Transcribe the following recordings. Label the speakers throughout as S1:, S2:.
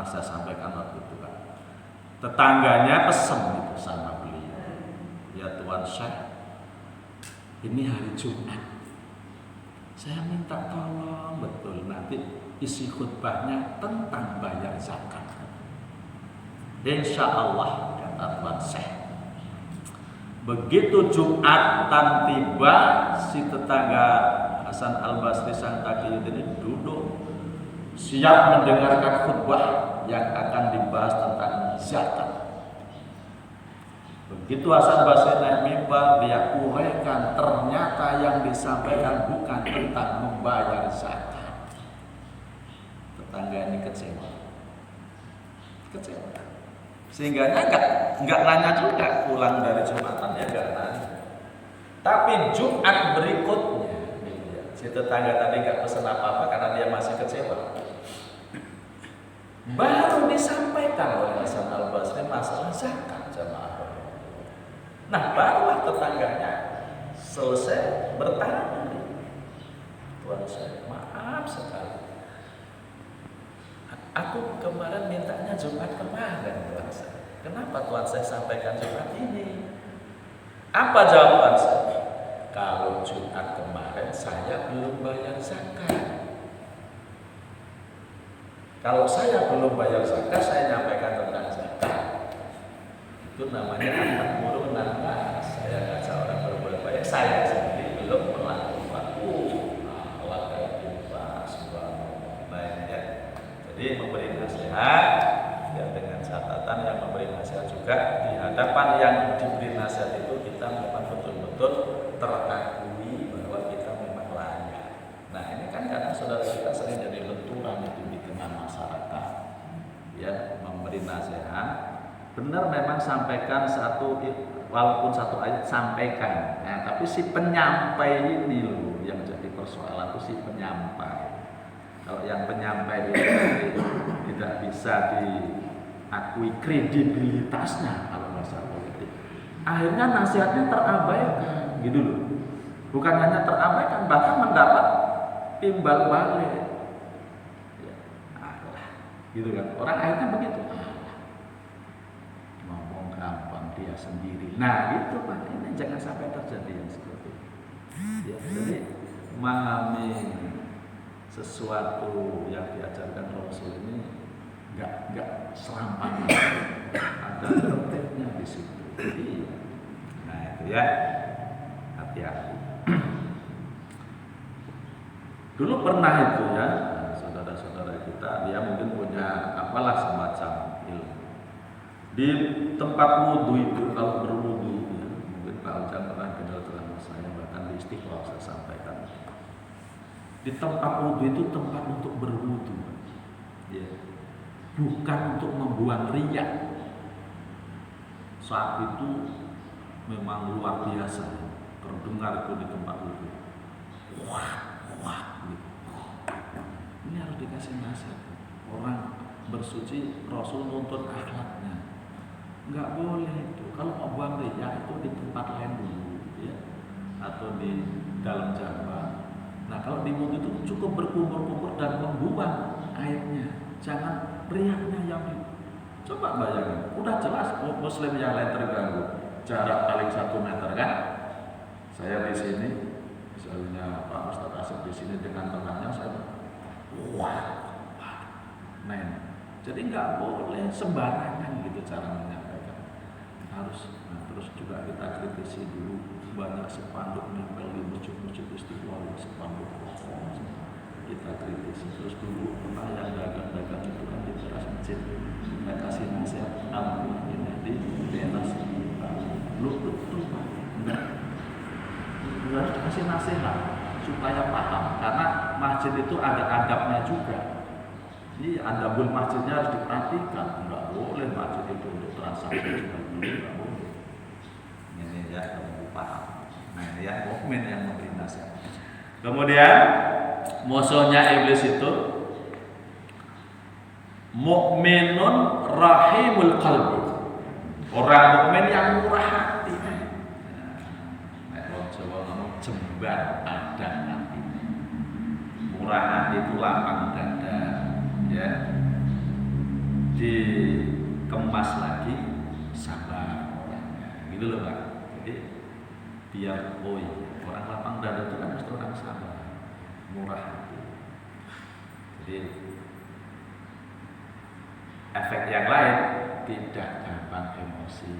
S1: pernah saya sampaikan waktu itu kan. Tetangganya pesen gitu sama beliau, ya Tuan Syekh, ini hari Jumat, saya minta tolong betul nanti isi khutbahnya tentang bayar zakat. Insya Allah, kata Tuan Syekh. Begitu Jumatan tiba, si tetangga Hasan Al-Basri sang Taqiyuddin ini duduk siap mendengarkan khutbah yang akan dibahas tentang zakat. Begitu Hasan Basri naik mimbar, dia uraikan ternyata yang disampaikan bukan tentang membayar zakat. Tetangga ini kecewa, sehingga nggak nanya juga pulang dari Jumatan, ya nggak nanya. Tapi Jumat berikutnya, gitu ya, si tetangga tadi nggak pesan apa-apa karena dia masih kecewa. Baru disampaikan oleh Hasan Al-Basri masalah zakat jamaah. Nah, barulah tetangganya selesai bertanya, Tuan Syekh, maaf sekali, aku kemarin mintanya Jumat kemarin, Tuan Syekh. Kenapa Tuan Syekh sampaikan Jumat ini? Apa jawaban saya? Kalau Jumat kemarin saya belum bayar zakat. Kalau saya belum bayar zakat, saya nyampaikan tentang zakat. Itu namanya anak murun nana. Saya ngajak orang berbuat baik, saya sendiri belum melakukan. Baik ya. Jadi memberi nasihat ya dengan catatan yang memberi nasihat juga di hadapan yang diberi nasihat itu kita memang betul-betul terakui bahwa kita memang layak. Nah ini kan karena saudara kita sering jadi benturan itu di tengah masyarakat, ya memberi nasihat. Benar memang sampaikan walaupun satu ayat sampaikan, nah, tapi si penyampai ini loh yang jadi persoalan itu si penyampai. Kalau yang penyampai ini tidak bisa diakui kredibilitasnya kalau masalah politik, akhirnya nasihatnya terabaikan, gitu loh. Bukan hanya terabaikan, bahkan mendapat timbal balik. Ya, gitu kan? Orang akhirnya begitu. Ngomong gampang dia sendiri. Nah, gitu Pak. Ini jangan sampai terjadi yang seperti itu. Ya, jadi memahami sesuatu yang diajarkan Rasul ini nggak serampangan, ada tertibnya di situ. Jadi, nah itu ya, hati-hati. Dulu pernah itu ya, saudara-saudara kita, dia mungkin punya apalah semacam ilmu. Di tempat wudhu itu, kalau berwudhu, ya, mungkin Pak Ujang pernah dengar ceramah saya, bahkan di Istiqlal saya sampaikan. Di tempat wudhu itu tempat untuk berwudhu, ya. Bukan untuk membuang riak. Saat itu memang luar biasa, terdengar itu di tempat wudhu. Wah, gitu. Ini harus dikasih nasihat. Orang bersuci, Rasul nuntut akhlaknya. Enggak boleh itu. Kalau mau buang riak itu di tempat lain dulu, ya, atau di dalam jamban. Nah kalau di wudhu itu cukup berkumur-kumur dan membuang airnya, jangan riaknya yang coba bayangin. Udah jelas Muslim yang lain terganggu. Jarak paling 1 meter kan? Saya di sini, misalnya Pak Ustadz Asep di sini dengan tengahnya saya, men. Jadi nggak boleh sembarangan gitu cara menyampaikan. Harus, terus juga kita kritisi dulu. Banyak spanduk nempel di masjid-masjid Istiqlal, spanduk kosong. Kita kritisi. Terus dulu pernah yang dagang-dagang itu kan di teras masjid, kita kasih nasihat ini di teras. Lu Pak, harus kasih nasihat supaya paham, karena masjid itu ada adabnya juga. Jadi adabul masjidnya harus diperhatikan. Enggak boleh masjid itu untuk transaksi juga dulu, enggak boleh. Ini ya, kamu paham. Nah ini ya, mukmin yang memberi nasihat. Kemudian musuhnya iblis itu mukminun rahimul qalbi, orang mukmin yang murah hati. Nah, kalau Jawa ngomong jembar ada hati. Murah hati itu lapang dada, ya. dikemas lagi sabar orangnya, gitu loh Pak. Jadi biar orang lapang dada itu kan mesti orang sabar, murah hati. Jadi efek yang lain, tidak gampang emosi,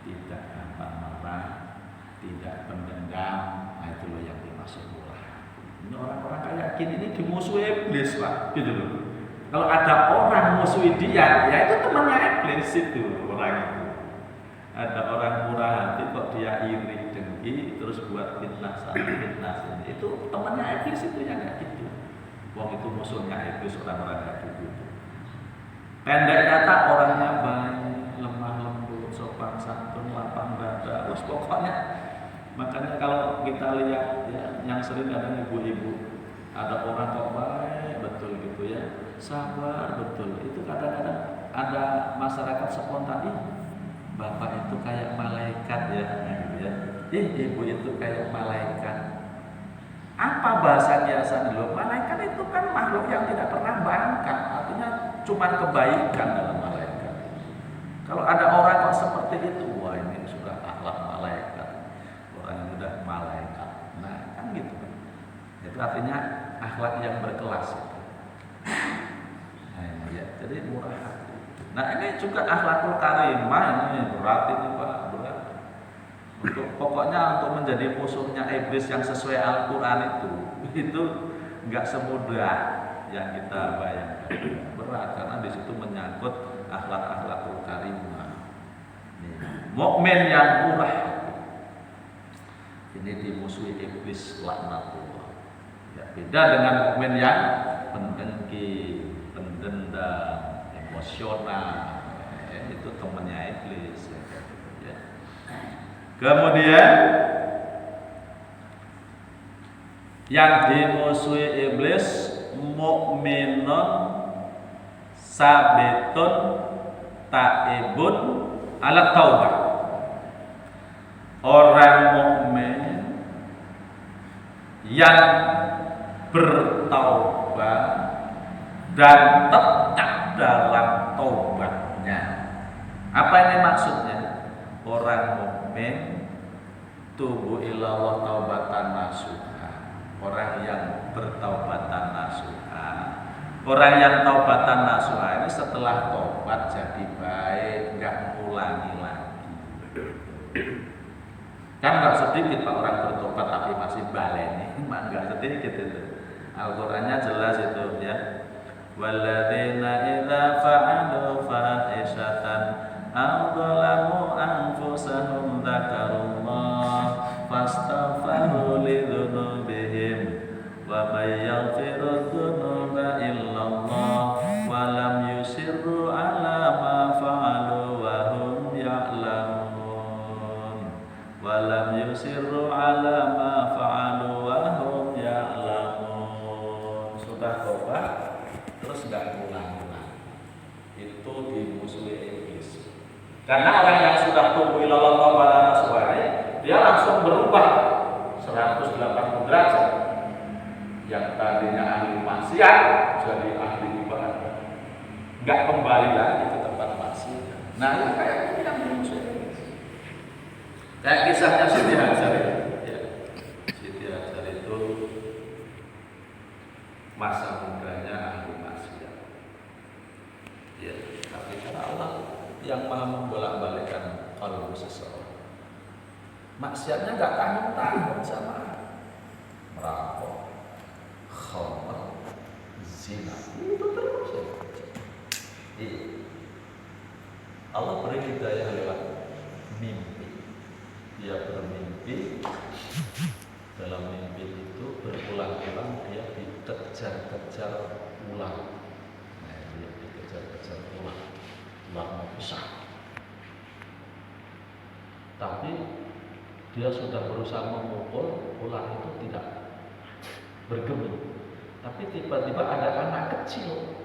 S1: tidak gampang marah, tidak pendendam. Nah itu loh yang dimaksud murah hati. Ini orang-orang kayak gini ini dimusuhi iblis Pak, gitu loh. Kalau ada orang musuhi dia, ya itu temannya iblis itu orang itu. Ada orang murah hati kok dia iri dengki terus buat fitnah sana fitnah sini, itu temannya iblis itu yang kayak gitu. Wong itu musuhnya iblis orang-orang kayak gitu. Pendek kata orangnya baik, lemah lembut, sopan santun, lapang dada, terus pokoknya. Makanya kalau kita lihat ya, yang sering kadang ibu-ibu, ada orang kok baik betul gitu ya, sabar betul. Itu kadang-kadang ada masyarakat spontan, bapak itu kayak malaikat ya, gitu ya. Ibu itu kayak malaikat. Apa bahasa biasa dulu? Malaikat itu kan makhluk yang tidak pernah bangkang, artinya cuma kebaikan dalam malaikat. Kalau ada orang kok seperti itu, wah ini sudah akhlak malaikat, orang yang sudah malaikat. Nah kan gitu kan. Itu artinya akhlak yang berkelas itu. Nah ini ya, jadi murah hati. Nah ini juga akhlakul karimah, ini berat ini Pak, berat. Pokoknya untuk menjadi musuhnya iblis yang sesuai Al-Quran itu nggak semudah yang kita bayangkan. Berat karena di situ menyangkut akhlak-akhlakul karimah. Mukmin yang murah hati ini dimusuhi iblis laknatullah. Ya, beda dengan mukmin yang pendengki, pendendam, emosional. Itu temannya iblis. Kemudian yang dimusuhi iblis mukminun sabitun taibun ala taubah. Orang mukmin yang bertaubat dan tetap dalam taubatnya. Apa ini maksudnya? Orang mukmin tubu ilallah taubatan nasuha. Orang yang bertaubatan nasuha. Orang yang taubatan nasuha ini setelah taubat jadi baik, nggak ngulangi lagi. Kan nggak sedikit Pak orang bertobat tapi masih baleni, nggak sedikit itu. Al-Qur'annya jelas itu ya. Walladzina idza fa'alu fahishatan aw dzalamu anfusahum dzakarullah fastaghfiru lidzunubihim wa may yaghfiru dzunuba illallah wa lam yusirru ala ma fa'alu wa hum ya'lamun wa lam yusirru ala ma fa'alu wa hum ya'lamun. Sudah tobat terus enggak ulang-ulang, itu dimusuhi iblis. Karena orang yang sudah tubuh ilallah taubatan nasuha, dia langsung berubah 180 derajat. Yang tadinya ahli maksiat jadi ahli ibadah, nggak kembali lagi ke tempat maksiat. Nah yang kayak ini yang dimusuhi iblis. Kayak kisahnya Siti Hajar ya. Siti Hajar itu masa mudanya ahli maksiat. Ya, tapi karena Allah yang maha membolak-balikkan kalbu seseorang. Maksiatnya nggak tanggung-tanggung sama merampok, khamr, zina, itu terus ya. Allah beri hidayah lewat mimpi. Dia bermimpi, dalam mimpi itu berulang-ulang dia dikejar-kejar ular. Nah, dia dikejar-kejar ular mau besar. Tapi dia sudah berusaha memukul, ular itu tidak bergeming. Tapi tiba-tiba ada anak kecil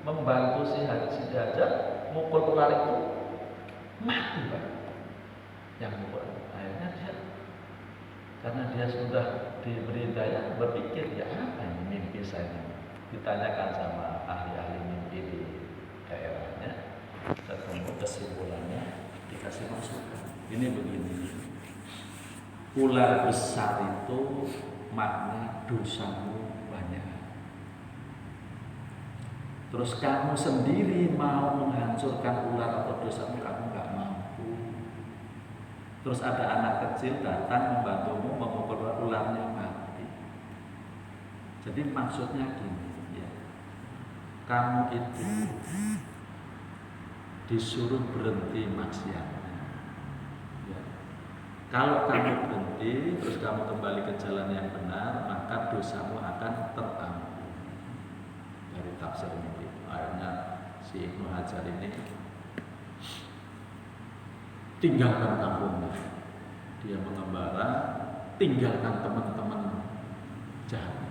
S1: membantu si Hajar mukul ular itu, mati Pak. Yang mukul. Akhirnya dia, karena dia sudah diberi daya berpikir, ya apa ini mimpi saya? Ditanyakan sama ahli-ahli mimpi. ketemu kesimpulannya, dikasih masukan. Ini begini, ular besar itu makna dosamu banyak. Terus kamu sendiri mau menghancurkan ular atau dosamu, kamu nggak mampu. Terus ada anak kecil datang membantumu memukul ularnya mati. Jadi maksudnya gini, ya, kamu itu disuruh berhenti maksiatnya. Ya. Kalau kamu berhenti, terus kamu kembali ke jalan yang benar, maka dosamu akan terampuni. Dari tafsir ini, akhirnya si Ibnu Hajar ini tinggalkan kampungnya, dia mengembara, tinggalkan teman-teman jahat.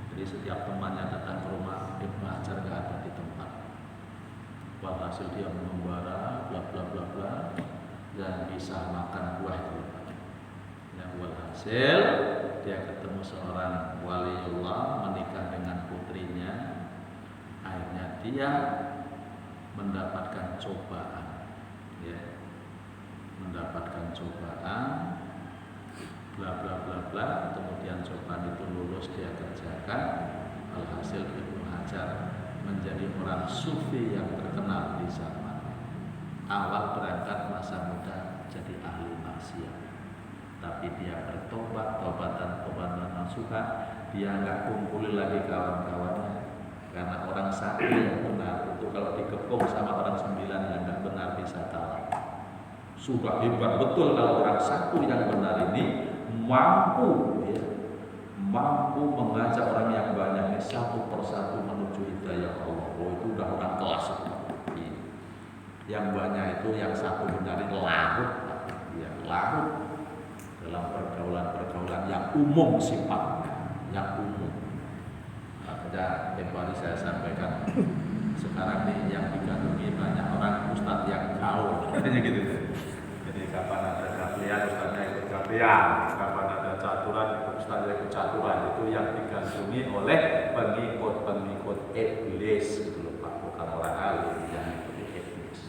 S1: Jadi setiap temannya datang ke rumah Ibnu Hajar gak ada di tempat. Walhasil dia mengembara, bla bla bla bla, dan bisa makan buah itu. Yang walhasil dia ketemu seorang waliullah, menikah dengan putrinya. Akhirnya dia mendapatkan cobaan, ya, mendapatkan cobaan, bla bla bla bla. Kemudian cobaan itu lulus, dia kerjakan. Alhasil Ibnu Hajar menjadi orang sufi yang terkenal di zaman. Awal berangkat masa muda jadi ahli maksiat, tapi dia bertobat, tobatan nasuha. Dia nggak kumpulin lagi kawan-kawannya, karena orang satu yang benar itu kalau dikepung sama orang 9 yang nggak benar bisa kalah. Sudah hebat betul kalau orang satu yang benar ini mampu, ya, mampu mengajak orang yang banyak ini satu persatu menuju hidayah Allah. Oh, itu udah orang kelas. Yang banyak itu yang satu benar ini larut, ya, larut dalam pergaulan yang umum sifatnya, yang umum. Makanya kembali saya sampaikan, sekarang nih yang digandrungi banyak orang ustadz yang gaul, katanya gitu. Jadi kapan ada gablean, ustadznya ikut gablean, kapan ada caturan, ustadznya ikut caturan. Itu yang digandrungi oleh pengikut-pengikut iblis, gitu loh Pak, bukan orang alim yang ikut iblis.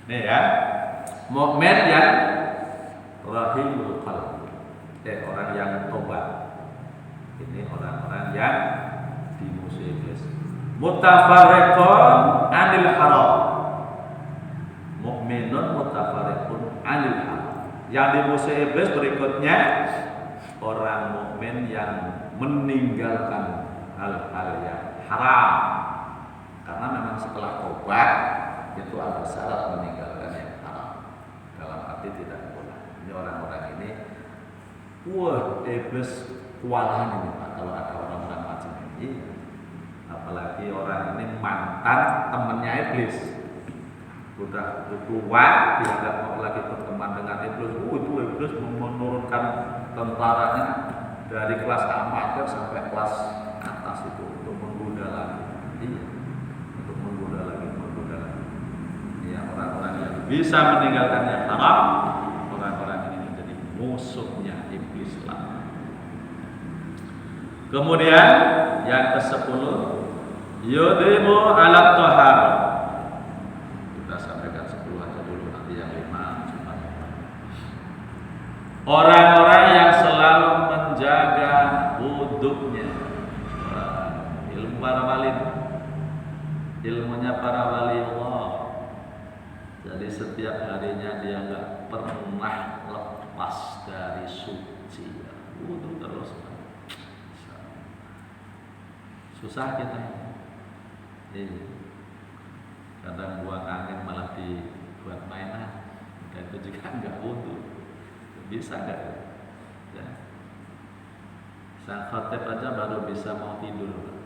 S1: Nih ya, mukmin yang rahimul qalb, orang yang tobat. Ini orang-orang yang dimusuhi iblis. Mutafarriqun anil haram. Mukminun mutafarriqun anil haram. Yang dimusuhi iblis berikutnya orang mukmin yang meninggalkan hal-hal yang haram. Karena memang setelah tobat itu ada syarat meninggalkan yang haram. Dalam arti tidak boleh. Ini orang-orang ini, wah, iblis kewalahan ini Pak, kalau ada orang-orang macam ini. Apalagi orang ini mantan temannya iblis, udah tua, dia nggak mau lagi berteman dengan iblis. Itu iblis menurunkan tentaranya dari kelas amatir sampai kelas atas itu untuk menggoda lagi. Iya, untuk menggoda lagi. Ya, orang-orang yang bisa meninggalkan yang haram, orang-orang ini menjadi musuhnya iblis lah. Kemudian yang ke-10, yudimu alat tohar. Kita sampaikan 10 aja dulu, nanti yang 5 cuma. Orang-orang yang selalu menjaga wudhunya. Ilmu para wali, ilmunya para wali Allah. Jadi setiap harinya dia nggak pernah lepas dari suci, wudhu terus. Susah kita. Kadang buang angin malah dibuat mainan, dan itu juga nggak wudhu. Bisa nggak? Ya. Sang khatib aja baru bisa mau tidur.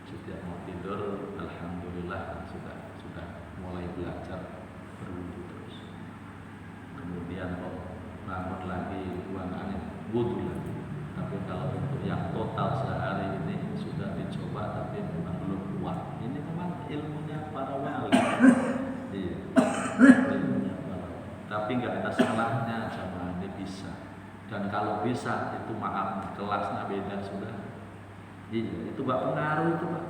S1: Setiap mau tidur, alhamdulillah sudah mulai belajar berwudhu terus. Kemudian bangun lagi buang angin, wudhu lagi. Tapi kalau untuk yang total sehari ini sudah dicoba tapi memang belum kuat. Ini memang ilmunya para wali. Iya, ilmunya para wali. Tapi nggak ada salahnya sama ini bisa. Dan kalau bisa itu maaf kelasnya beda sudah. Iya, itu nggak pengaruh itu Pak.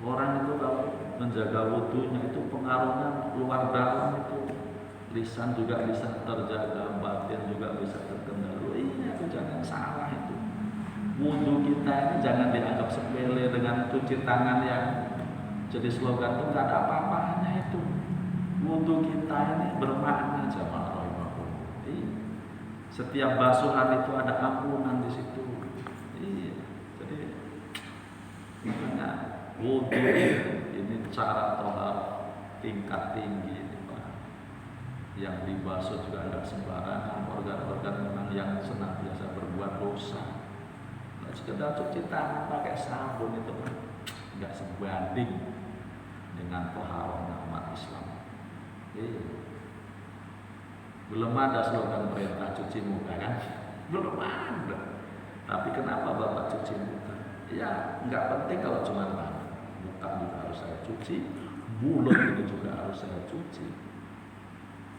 S1: Orang itu kalau menjaga wudhunya itu pengaruhnya luar dalam itu. Lisan juga bisa terjaga, batin juga bisa terkendali. Itu jangan salah itu. Wudhu kita ini jangan dianggap sepele dengan cuci tangan yang jadi slogan itu nggak ada apa-apanya itu. Wudhu kita ini bermakna jamaah. Setiap basuhan itu ada ampunan di situ. Iya. Jadi makanya wudhu ini cara tohar tingkat tinggi. Yang dibasuh juga tidak sembarangan, organ-organ memang yang senantiasa berbuat dosa. Nah, sekedar cuci tangan pakai sabun itu nggak sebanding dengan toharohnya umat Islam. Belum ada slogan perintah cuci muka kan? Belum ada. Tapi kenapa Bapak cuci muka? Ya nggak penting kalau cuma tangan. Muka juga harus saya cuci, mulut ini juga harus saya cuci.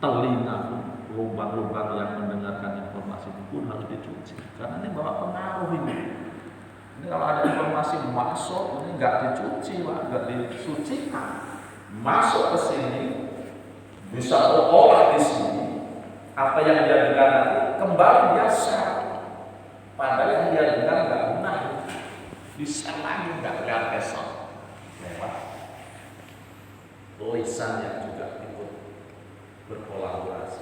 S1: Telinga pun, lubang-lubang yang mendengarkan informasi pun harus dicuci. Karena ini bawa pengaruh ini. Ini kalau ada informasi masuk, ini nggak dicuci, nggak disucikan. Masuk ke sini, bisa olah di sini. Apa yang dia dengar nanti kembali biasa. Padahal yang dia dengar nggak benar. Bisa lagi nggak lihat besok. Lewat. Lisan yang juga berkolaborasi.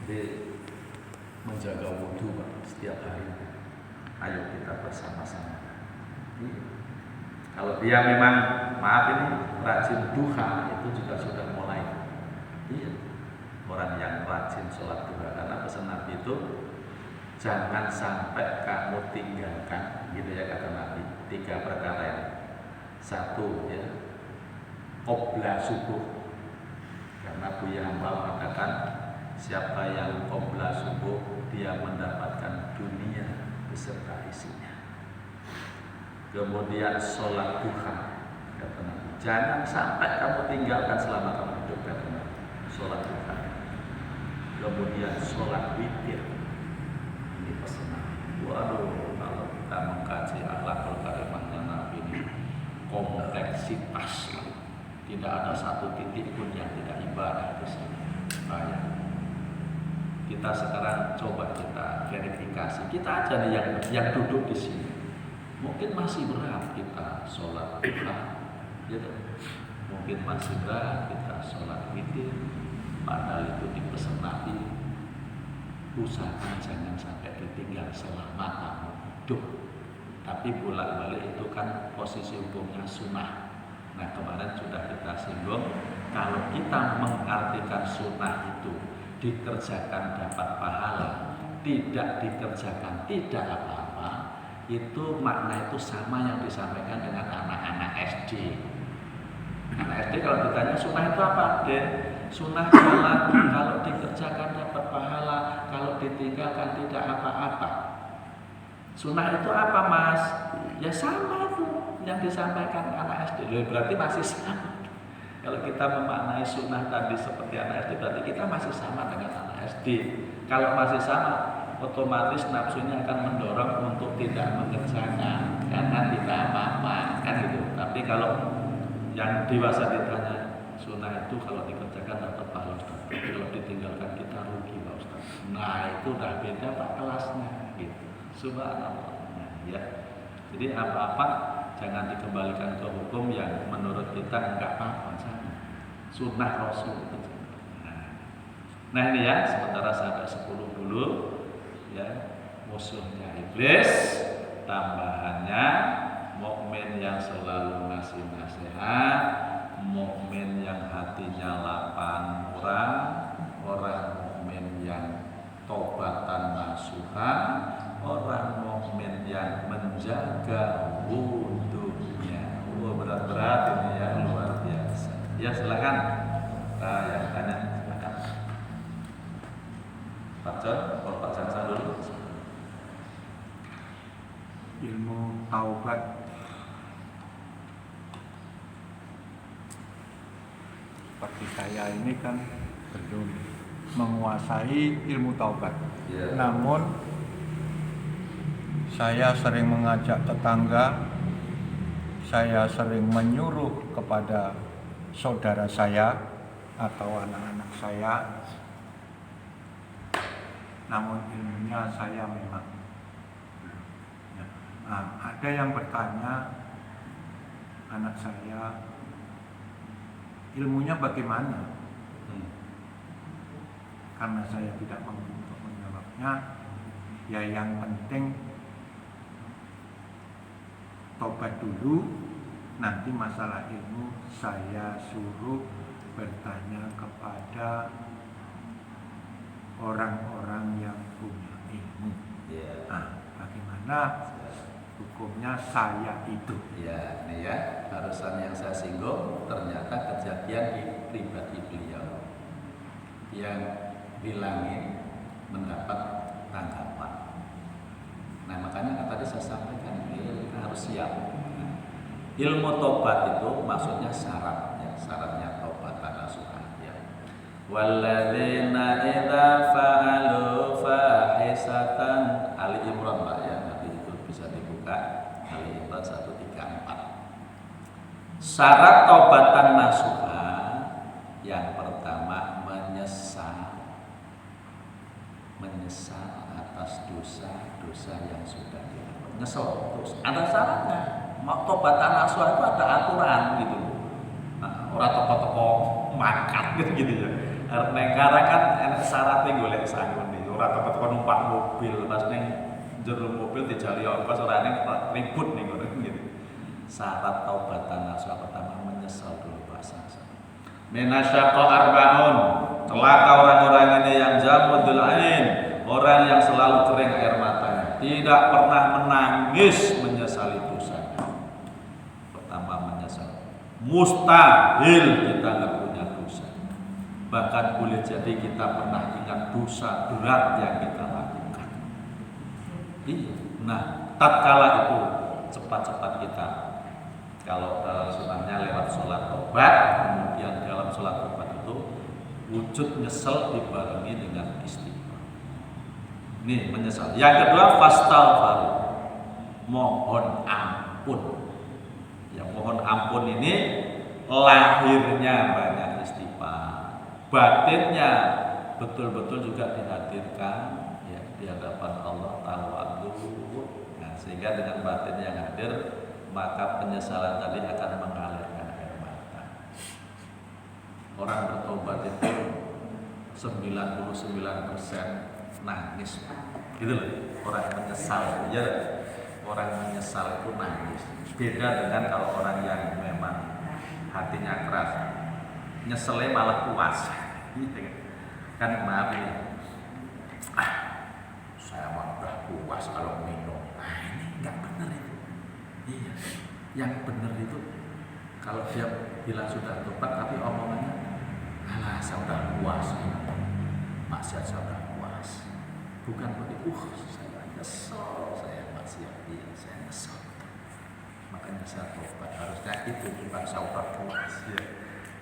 S1: Jadi menjaga wudhu setiap hari. Ayo kita bersama-sama. Kalau dia memang maaf ini rajin duha itu juga sudah mulai. Iya. Orang yang rajin sholat duha karena pesan Nabi itu jangan sampai kamu tinggalkan, gitu ya kata Nabi. 3 perkara ini. 1 ya. Qobla subuh, karena Buya Hambal mengatakan siapa yang qobla subuh dia mendapatkan dunia beserta isinya. Kemudian sholat duha, kata Nabi, jangan sampai kamu tinggalkan selama kamu hidup, kata Nabi. Sholat duha. Kemudian sholat witir, ini pesanan. Waduh, kalau kita mengkaji akhlakul karimahnya Nabi ini kompleksitas. Tidak ada satu titik pun yang tidak ibadah di sini. Kita sekarang coba kita verifikasi. Kita aja nih yang duduk di sini. Mungkin masih berat kita sholat duha, gitu. Mungkin masih berat kita sholat witir. Padahal itu dipesan Nabi. Usahakan jangan sampai ditinggal selama kamu hidup. Tapi bolak-balik itu kan posisi hukumnya sunnah. Nah kemarin sudah kita singgung, kalau kita mengartikan sunnah itu dikerjakan dapat pahala, tidak dikerjakan tidak apa-apa, itu makna itu sama yang disampaikan dengan anak-anak SD. Anak SD kalau ditanya sunnah itu apa? Sunnah sholat kalau dikerjakan dapat pahala, kalau ditinggalkan tidak apa-apa. Sunnah itu apa mas? Ya sama itu yang disampaikan anak SD. Berarti masih sama. Kalau kita memaknai sunnah tadi seperti anak SD, berarti kita masih sama dengan anak SD. Kalau masih sama, otomatis nafsunya akan mendorong untuk tidak mengerjakan karena tidak apa-apa, kan gitu. Tapi kalau yang dewasa ditanya, sunnah itu kalau dikerjakan dapat pahala, kalau ditinggalkan kita rugi Pak Ustaz. Nah itu udah beda Pak kelasnya, gitu. Subhanallah. Nah, ya. Jadi apa-apa jangan dikembalikan ke hukum yang menurut kita enggak apa-apa sama. Sunnah Rasul itu. Nah ini ya, sementara sampai 10 dulu ya, musuhnya iblis, tambahannya mukmin yang selalu ngasih nasihat, mukmin yang hatinya lapang murah, orang mukmin yang taubatan nasuhan, orang mukmin yang menjaga wudunya. Berat-berat ini ya, luar biasa. Ya silakan. Nah, yang tanya silakan. Pak John, Pak Jansan dulu.
S2: Ilmu taubat. Seperti saya ini kan belum menguasai ilmu taubat.
S1: Yeah.
S2: Namun saya sering mengajak tetangga, saya sering menyuruh kepada saudara saya atau anak-anak saya, namun ilmunya saya memang ya. Ada yang bertanya, anak saya, ilmunya bagaimana? Karena saya tidak mampu untuk menjawabnya, ya yang penting tobat dulu, nanti masalah ilmu saya suruh bertanya kepada orang-orang yang punya ilmu. Bagaimana hukumnya saya itu?
S1: Ya, ini ya, barusan yang saya singgung ternyata kejadian di pribadi beliau yang bilangin mendapat tanggapan. Nah, makanya tadi saya sampaikan kita harus siap. Ilmu tobat itu maksudnya syaratnya taubatan nasuha. Walladzina idza fa'alu fahisatan, Ali Imran Pak ya, nanti itu bisa dibuka Ali Imran 134. Syarat taubatan nasuha yang pertama menyesal atas dosa-dosa yang sudah dilakukan. Nyesel terus. Ada syaratnya. Mau taubatan nasuha itu ada aturan gitu. Nah, orang toko-toko makan gitu ya. Negara kan enak syaratnya golek sangun nih. Orang toko-toko numpak mobil, pas neng jero mobil dijali ongkos orangnya ribut nih gitu. Syarat taubatan nasuha pertama menyesal dulu bahasa. Minasyaqa arbaun, celaka orang-orang ini yang jamudul ain, orang yang selalu kering air matanya, tidak pernah menangis menyesali dosanya. Pertama menyesal, mustahil kita nggak punya dosa. Bahkan boleh jadi kita pernah ingat dosa berat yang kita lakukan. Iya. Nah, tatkala itu cepat-cepat kita, kalau dalam sunahnya lewat sholat tobat, kemudian dalam sholat tobat itu wujud nyesel dibarengi dengan istighfar. Nih menyesal. Yang kedua fastaghfiru, mohon ampun. Ya mohon ampun ini lahirnya banyak istighfar, batinnya betul-betul juga dihadirkan ya di hadapan Allah Ta'ala. Nah, sehingga dengan batin yang hadir, maka penyesalan tadi akan mengalirkan air mata. Orang bertobat itu 99% nangis. Gitu loh. Orang menyesal, ya. Orang menyesal itu nangis. Beda dengan kalau orang yang memang hatinya keras, nyeselnya malah puas. Kan maaf ya. Saya mah udah puas kalau minum. Nah, ini nggak benar itu. Iya, yang benar itu kalau dia bilang sudah tobat tapi omongannya, alah saya udah puas, maksiat saya udah puas. Bukan begitu, saya nyesel, saya maksiat, iya saya nyesel. Makanya saya tobat, harusnya itu bukan saya udah puas, ya.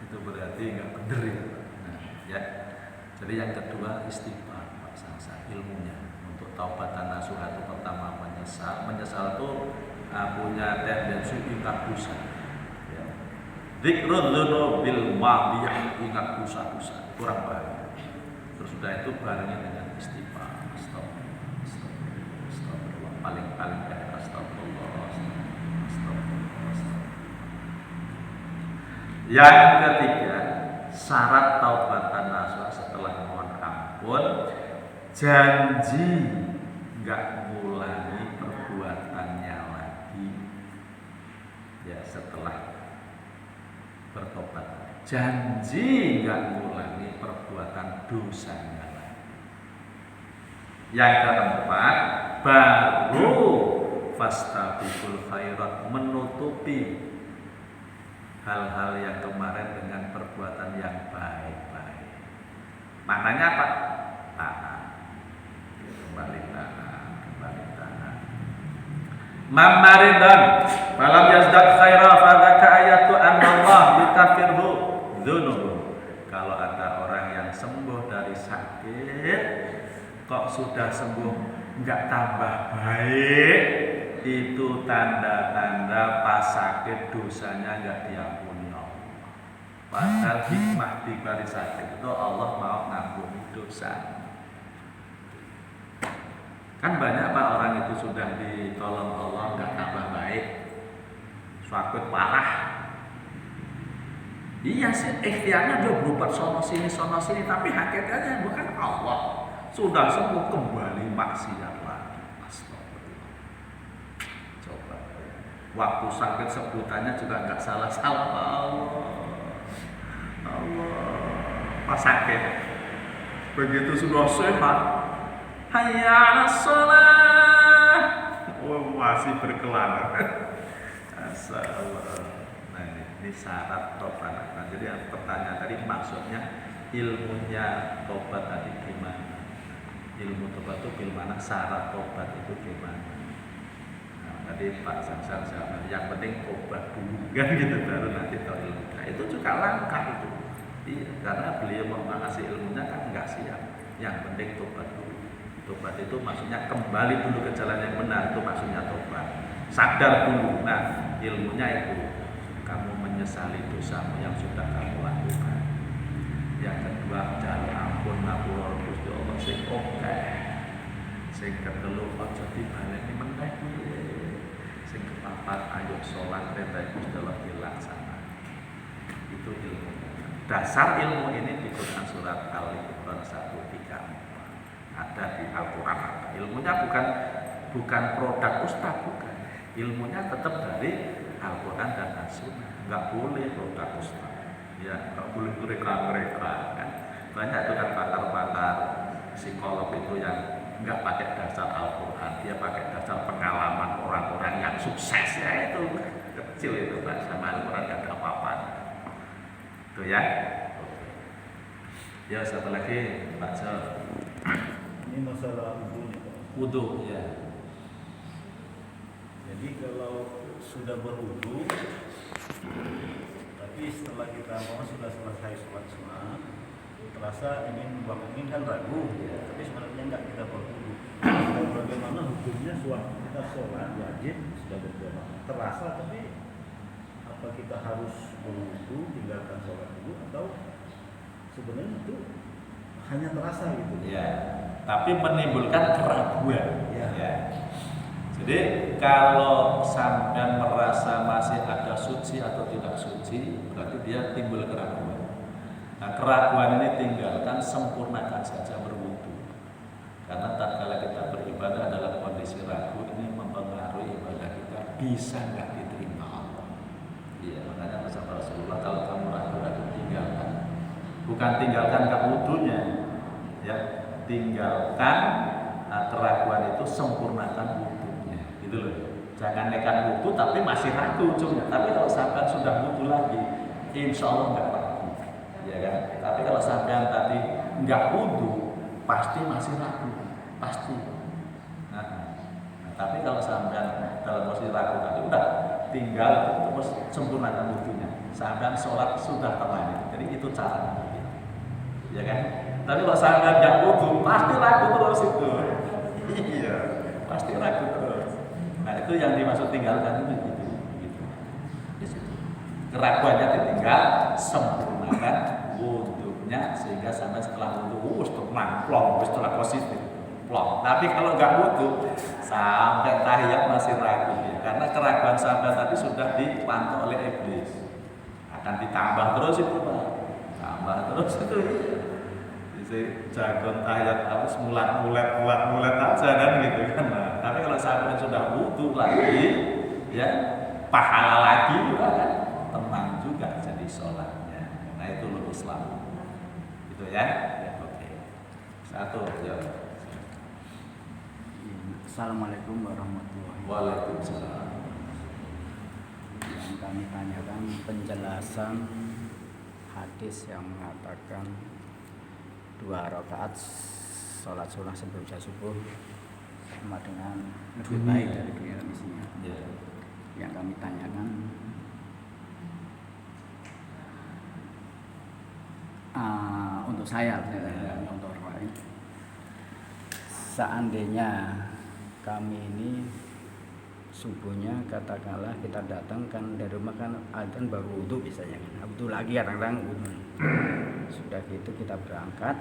S1: Itu berarti nggak benar ya. Nah, ya. Jadi yang kedua istighfar, Pak Sangsa, ilmunya untuk taubatan nasuha itu pertama menyesal itu punya tendensi ingat dosa. Ya. Dzikrul dzunubil madiyah, ingat dosa-dosa kurang baik. Terus sudah itu barengi dengan istighfar. Astagfirullah. Paling baik astagfirullah. Yang ketiga, syarat taubatan nasuha setelah mohon ampun, janji enggak ngulangi perbuatannya lagi. Ya setelah bertobat, janji enggak ngulangi perbuatan dosanya lagi. Yang keempat, baru fastabiqul khairat, menutupi hal-hal yang kemarin dengan perbuatan yang baik-baik. Maknanya apa? Tahan. Kembali tahan. Mamaridan falam yazdad khaira fadzaka ayatu anallah bikafirhu dzunubu. Kalau ada orang yang sembuh dari sakit kok sudah sembuh enggak tambah baik, itu tanda-tanda pas sakit dosanya nggak diampuni Allah. Padahal hikmah dibalik sakit itu Allah mau ngampuni dosa. Kan banyak Pak orang itu sudah ditolong Allah nggak tambah baik, sakit parah. Iya sih, ikhtiarnya dia berobat sono sini, tapi hakikatnya bukan Allah. Sudah sembuh kembali maksiat lagi. Astagfirullah. Coba. Waktu sakit sebutannya juga nggak salah-salah Pak Allah. Pas sakit. Begitu sudah sehat, hayya 'alas shalah. Oh, masih berkelana. Masyaallah. Nah, ini syarat tobat. Nah, jadi yang pertanyaan tadi maksudnya ilmunya tobat tadi gimana? Ilmu tobat itu gimana? Syarat tobat itu gimana? Nah, tadi Pak Sansan jawab, yang penting tobat dulu kan gitu, baru nanti tahu ilmu. Nah, itu juga langkah itu. Iya, karena beliau mau ngasih ilmunya kan nggak siap. Yang penting tobat dulu. Tobat itu maksudnya kembali dulu ke jalan yang benar, itu maksudnya tobat. Sadar dulu. Nah, ilmunya itu kamu menyesali dosamu yang sudah kamu lakukan. Yang kedua, jangan ampun ngapura Gusti Allah sing oke. Sing ketelu aja dibaleni meneh kuwi. Sing kepapat ayo salat perintah Gusti Allah dilaksanakan. Itu ilmu. Dasar ilmu ini di Quran surat Al-Imran 134. Ada di Al-Quran. Ilmunya bukan produk ustaz, bukan. Ilmunya tetap dari Al-Quran dan As-Sunnah. Nggak boleh produk ustaz. Ya, nggak boleh mereka kan. Banyak itu kan pakar-pakar psikolog itu yang nggak pakai dasar Al-Quran, dia pakai dasar pengalaman orang-orang yang sukses ya, itu kecil itu Pak, sama Al-Quran nggak ada apa-apa. Itu ya. Ya, satu lagi Pak Jo.
S3: Ini masalah wudhunya Pak.
S1: Wudhu ya.
S3: Jadi kalau sudah berwudhu, tapi setelah kita sudah selesai sholat sunat, terasa ingin buang angin kan ragu, tapi sebenarnya enggak, kita berwudhu. Bagaimana hukumnya sewaktu kita sholat wajib sudah berjamaah, terasa tapi apa kita harus berwudhu tinggalkan sholat dulu atau sebenarnya itu hanya terasa gitu?
S1: Ya, tapi menimbulkan keraguan.
S3: Ya.
S1: Jadi kalau sampean merasa masih ada suci atau tidak suci, berarti dia timbul keraguan. Nah, keraguan ini tinggalkan, sempurnakan saja berwudu. Karena tatkala kita beribadah dalam kondisi ragu, ini mempengaruhi ibadah kita, bisa nggak diterima Allah. Iya, makanya bersama Rasulullah, kalau kamu ragu-ragu tinggalkan. Bukan tinggalkan ke wudunya, ya, tinggalkan keraguan itu, sempurnakan wudunya, gitu loh. Jangan nekat wudu tapi masih ragu ujungnya. Tapi kalau sampai sudah wudu lagi, insya Allah nggak ragu, ya kan. Tapi kalau sampai tadi nggak wudu, pasti masih ragu, pasti. Nah, tapi kalau sampai dalam posisi ragu tadi, udah tinggal terus sempurnakan wudunya. Sampai sholat sudah tenang, jadi itu caranya, ya kan. Tapi kalau sampai nggak wudu, pasti ragu terus itu. Iya, pasti ragu terus. Nah, itu yang dimaksud tinggalkan itu gitu. Di situ. Keraguannya ditinggal, sempurnakan wudunya sehingga sampai setelah wudu tenang, plong, setelah positif, plong. Tapi kalau nggak wudu, sampai tahiyat masih ragu ya. Karena keraguan sampai tadi sudah dipantau oleh iblis. Akan ditambah terus itu Pak, tambah terus itu. Jagon tahiyat harus mulat aja kan gitu kan. Nah, tapi kalau sampai sudah wudu lagi, ya pahala lagi juga kan, tenang juga jadi sholatnya. Nah itu loh Islam, gitu ya. Ya oke. Satu ya.
S4: Assalamualaikum warahmatullahi wabarakatuh.
S1: Waalaikumsalam.
S4: Yang kami tanyakan penjelasan hadis yang mengatakan 2 rakaat sholat sunnah sebelum subuh sama dengan lebih baik dari dunia dan isinya.
S1: Ya.
S4: Yang kami tanyakan, untuk saya untuk orang lain, seandainya kami ini subuhnya katakanlah kita datang kan dari rumah kan adzan baru wudhu biasanya kan, wudhu lagi kadang-kadang wudhu. Sudah gitu kita berangkat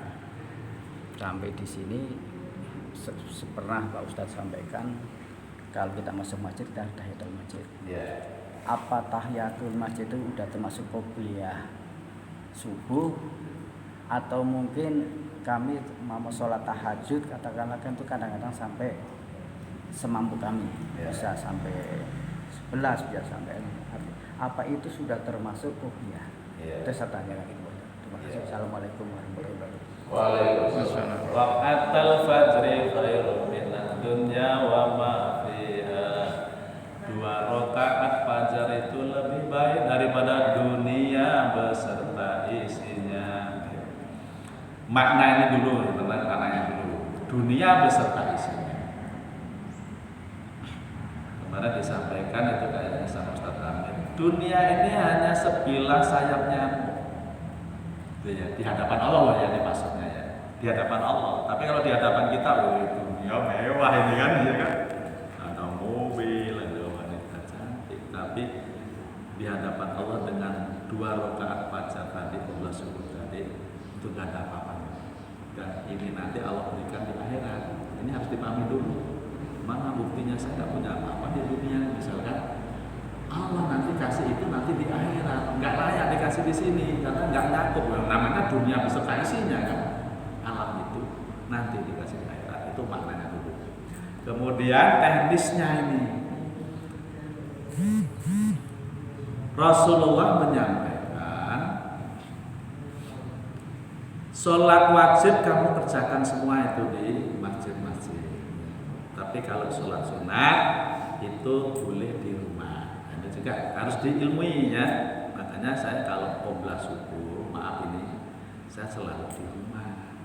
S4: sampai di sini pernah Pak Ustadz sampaikan kalau kita masuk masjid kita tahiyatul masjid. Apa tahiyatul masjid itu udah termasuk qobliyah subuh atau mungkin kami mau sholat tahajud katakanlah kan itu kadang-kadang sampai semampu kami, bisa sampai 11 biasa sampai apa itu sudah termasuk qobliyah? Itu saya tanya lagi. Terima kasih. Assalamualaikum warahmatullahi wabarakatuh.
S1: Waalaikumsalam. Waqatal fajri khairun minad dunya wa ma fiha. 2 rakaat fajar itu lebih baik daripada dunia beserta isinya. Makna ini dulu, tentang maknanya dulu. Dunia beserta isinya. Kemarin disampaikan itu kayaknya sama Ustaz Amir. Dunia ini hanya sebilah sayapnya. Itu ya, di hadapan Allah loh ya maksudnya ya. Di hadapan Allah. Tapi kalau di hadapan kita, dunia mewah ini kan, ya kan. Ada mobil, ada wanita cantik. Tapi di hadapan Allah dengan 2 rakaat fajar tadi, Allah subuh tadi, itu gak ada apa-apanya. Dan ini nanti Allah berikan di akhirat. Ini harus dipahami dulu. Mana buktinya saya tak punya apa-apa di dunia, misalkan Allah nanti kasih itu nanti di akhirat, nggak layak dikasih di sini karena nggak nyakup. Namanya dunia beserta isinya kan, alam itu nanti dikasih di akhirat, itu maknanya dulu. Kemudian teknisnya ini, Rasulullah menyampaikan, sholat wajib kamu kerjakan semua itu di masjid-masjid. Tapi kalau sholat sunat itu boleh di rumah. Itu juga harus diilmui ya. Makanya saya kalau qoblah subuh, maaf ini, saya selalu di rumah.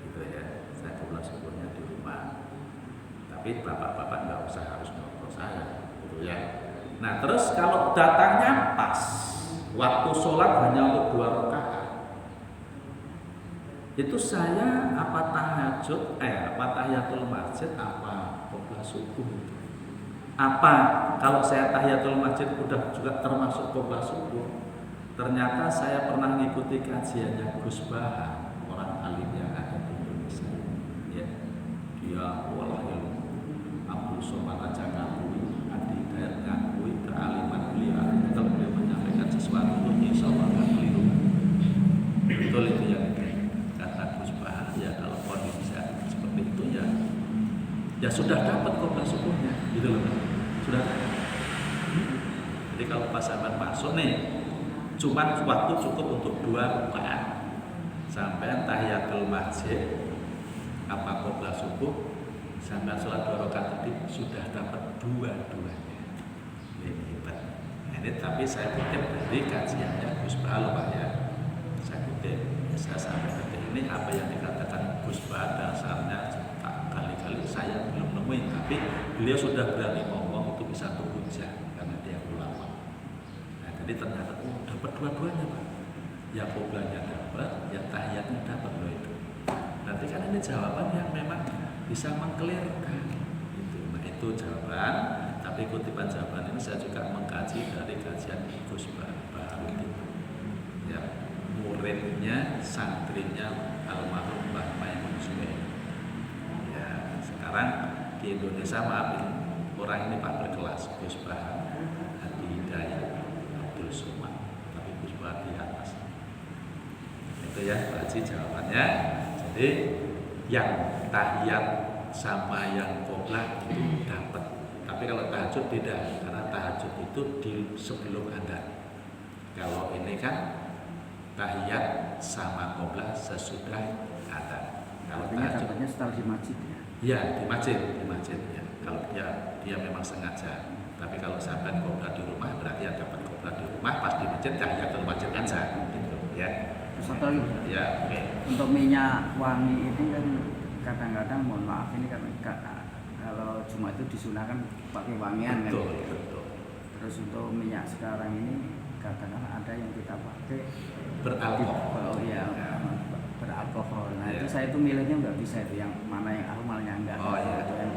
S1: Gitu ya. Saya qoblah subuhnya di rumah. Tapi bapak-bapak nggak usah harus ngobrol saya, gitu ya. Nah terus kalau datangnya pas waktu sholat hanya untuk 2 rakaat. Itu saya apa tahajud, apa tahiyatul masjid, apa qoblah subuh itu. Apa kalau saya tahiyatul masjid udah juga termasuk qoblah subuh. Ternyata saya pernah mengikuti kajiannya Gus Bahar, orang alim yang ada di Indonesia. Ya. Dia walahil Abdul Somad aja ngakui, Adi Dayat ngakui kealiman beliau. Kalau beliau menyampaikan sesuatu insya Allah akan keliru. Betul itu yang ya kalau kondisi saya seperti itu ya sudah dapat qoblah subuhnya gitu loh, sudah. Jadi kalau pas zaman masuk nih cuman waktu cukup untuk 2 rakaat sampai tahiyatul masjid apa qoblah subuh sampai sholat 2 rakaat tadi sudah dapat dua-duanya. Ini hebat. Nah, ini tapi saya kutip dari kajiannya Gus Bahar Pak ya. Saya kutip, saya sampai detik ini apa yang dikatakan Gus Bahar dasarnya kali-kali saya belum nemuin, tapi beliau sudah berani ngomong itu bisa berhujjah karena dia ulama. Nah, jadi ternyata dapat dua-duanya Pak. Ya qoblahnya dapat, ya tahiyatnya dapat loh itu. Nanti kan ini jawaban yang memang bisa mengkelirkan. Gitu. Nah itu jawaban, tapi kutipan jawaban ini saya juga mengkaji dari kajian Gus Bahar itu. Ya, muridnya, santrinya almarhum Mbah Maimun Zubair. Ya, sekarang di Indonesia maafin orang ini Pak berkelas Gus Bahar, Hadi Hidayat, Abdul Somad, tapi Gus Bahar di atas. Itu ya Pak Haji jawabannya. Jadi yang tahiyat sama yang qoblah itu dapat. Tapi kalau tahajud beda, karena tahajud itu di sebelum adzan. Kalau ini kan tahiyat sama qoblah sesudah adzan. Kalau tahajud
S4: setelah di masjid ya.
S1: Ya, di masjid ya. Kalau dia memang sengaja. Tapi kalau sampai qoblah di rumah berarti ya dapat qoblah di rumah, pas di masjid tahiyatul masjid aja gitu ya.
S4: Satu lagi.
S1: Ya, oke.
S4: Untuk minyak wangi ini kan kadang-kadang mohon maaf ini kan kalau cuma itu disunahkan pakai wangian
S1: Betul,
S4: kan.
S1: betul.
S4: Terus untuk minyak sekarang ini kadang-kadang ada yang kita pakai
S1: Beralkohol.
S4: Oh iya, beralkohol. Nah
S1: Ya.
S4: itu saya itu milihnya nggak bisa itu yang mana yang aromalnya enggak.
S1: Oh iya.
S4: Itu yang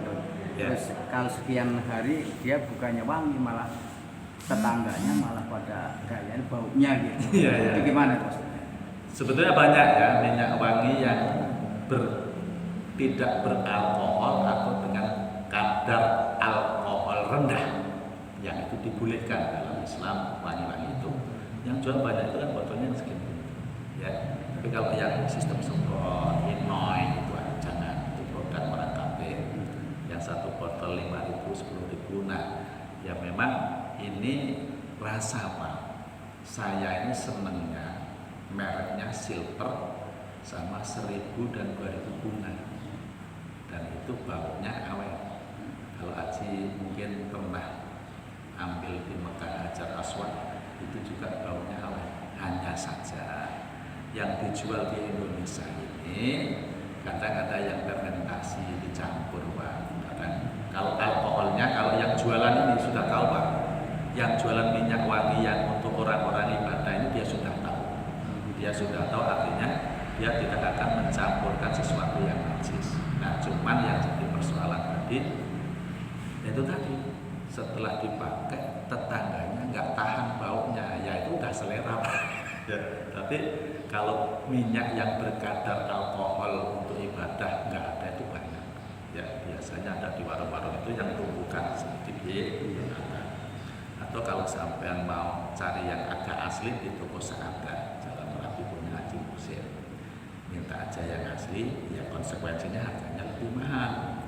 S1: Ya.
S4: Terus kalau sekian hari dia bukannya wangi, malah tetangganya malah pada gayanya baunya gitu.
S1: Iya, iya.
S4: Itu gimana Bos?
S1: Sebetulnya banyak ya minyak wangi yang tidak beralkohol atau dengan kadar alkohol rendah yang itu dibolehkan dalam Islam. Wangi-wangi itu yang jual banyak itu kan botolnya segini ya. Tapi kalau yang sistem semprot, inoi itu jangan, itu produk orang kafir. Yang satu botol 5.000, 10.000. Nah, ya memang ini rasa Pak. Saya ini senengnya mereknya silver sama 1.000 dan 2.000 bunga, dan itu baunya awet. Kalau Aji mungkin pernah ambil di Mekah Hajar Aswad, itu juga baunya awet. Hanya saja yang dijual di Indonesia ini kadang ada yang fermentasi dicampur Pak. Kadang kalau alkoholnya, kalau yang jualan ini sudah tahu Pak, yang jualan minyak wangi yang untuk orang-orang ibadah ini dia sudah tahu. Dia sudah tahu, artinya dia tidak akan mencampurkan sesuatu yang najis. Nah, cuman yang jadi persoalan tadi itu tadi, setelah dipakai tetangganya nggak tahan baunya, ya itu udah selera ya. Tapi kalau minyak yang berkadar alkohol untuk ibadah nggak ada, itu banyak ya. Biasanya ada di warung-warung itu yang tumbukan sedikit ada. Atau kalau sampean mau cari yang agak asli di toko Seada, Jalan Merapi punya Haji Musil, minta aja yang asli, ya konsekuensinya harganya lebih mahal.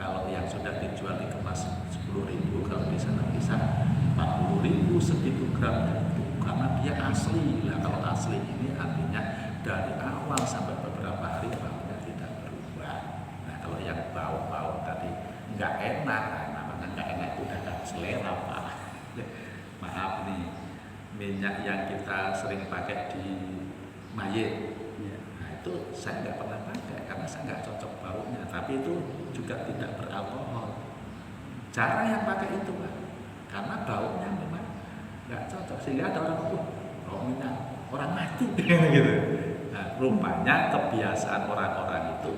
S1: Kalau yang sudah dijual dikemas 10.000, kalau di sana bisa 40.000 segitu gramnya itu, karena dia asli. Nah, kalau asli ini artinya dari awal sampai beberapa hari baunya tidak berubah. Nah, kalau yang bau-bau tadi nggak enak, namanya nggak enak itu udah nggak selera Pak. Maaf nih, minyak yang kita sering pakai di mayit, nah itu saya nggak pernah pakai karena saya nggak cocok baunya. Tapi itu juga tidak beralkohol. Jarang yang pakai itu Pak, karena baunya memang nggak cocok. Sehingga ada orang minyak orang mati gitu. Nah, rupanya kebiasaan orang-orang itu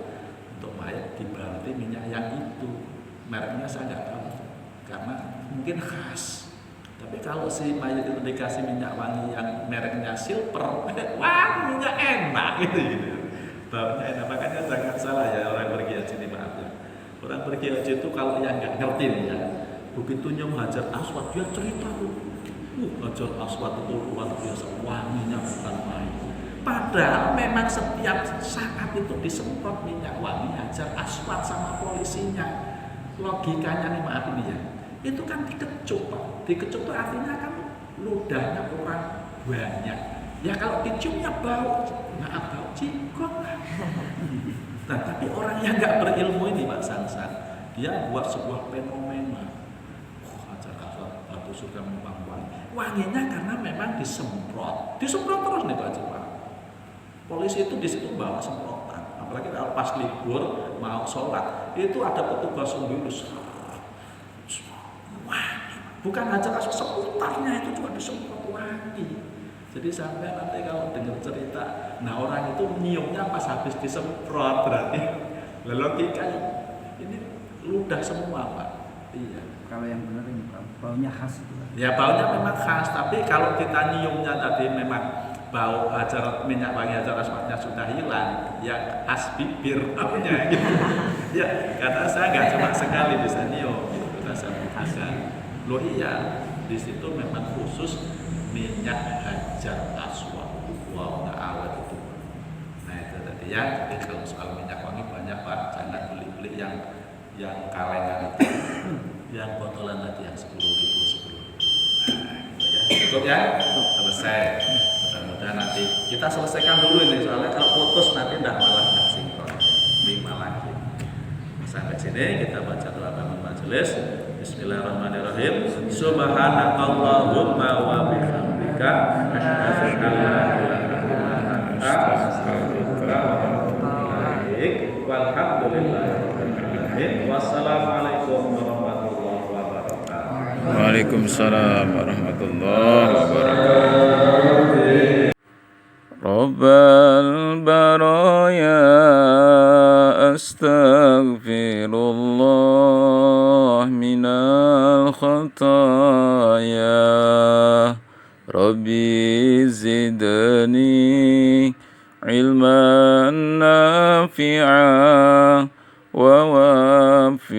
S1: untuk mayat dibantu minyak yang itu, mereknya saya nggak tahu karena mungkin khas. Tapi kalau si mayat itu dikasih minyak wangi yang mereknya silver, wanginya enak gitu. Baunya enak, makanya jangan salah ya orang pergi haji ini, maaf ya. Orang pergi haji itu kalau yang nggak ngerti nih ya, begitu nyoba Hajar Aswad dia cerita tuh, Hajar Aswad itu luar biasa, wanginya bukan main. Padahal memang setiap saat itu disemprot minyak wangi Hajar Aswad sama polisinya. Logikanya nih maaf ini ya, itu kan dikecup Pak. Dikecup itu artinya kan ludahnya orang banyak. Ya kalau diciumnya bau, maaf bau jenggot. Nah, tapi orang yang nggak berilmu ini Pak Sansan, dia buat sebuah fenomena. Hajar Aswad batu surga memang wangi. Wanginya karena memang disemprot terus nih Pak Jepang. Polisi itu di situ bawa semprotan. Apalagi kalau pas libur mau sholat, itu ada petugas sendiri. Bukan Hajar Aswad, seputarnya itu juga disemprot wangi. Jadi sampai nanti kalau dengar cerita, nah orang itu nyiumnya pas habis disemprot, berarti logika ini ludah semua Pak. Iya.
S4: Kalau yang benar ini baunya khas itu.
S1: Ya baunya memang khas, tapi kalau kita nyiumnya tadi memang bau minyak wangi Hajar Aswadnya sudah hilang, ya khas bibir baunya gitu. Ya karena saya nggak cuma sekali bisa nyium, gitu. Saya buktikan. Loh iya, di situ memang khusus minyak Hajar Aswad. Wow, nggak awet itu. Nah itu tadi ya. Jadi kalau soal minyak wangi banyak Pak, jangan beli-beli yang kalengan itu, yang botolan tadi yang 10.000. Nah gitu ya. Cukup ya, selesai. Mudah-mudahan nanti kita selesaikan dulu ini, soalnya kalau putus nanti nggak malah nggak sinkron. 5 lagi. Sampai sini kita baca doa bangun majelis. Bismillahirrahmanirrahim. Subhanakallahumma wa bihamdika asyhadu an la ilaha illa anta astaghfiruka wa atubu ilaik. Walhamdulillahirabbil alamin. Wassalamualaikum warahmatullahi wabarakatuh.
S5: Waalaikumsalam warahmatullahi wabarakatuh. Rabbal baraya astaghfirullah الخطايا ربي زدني علما نافعا ووفقني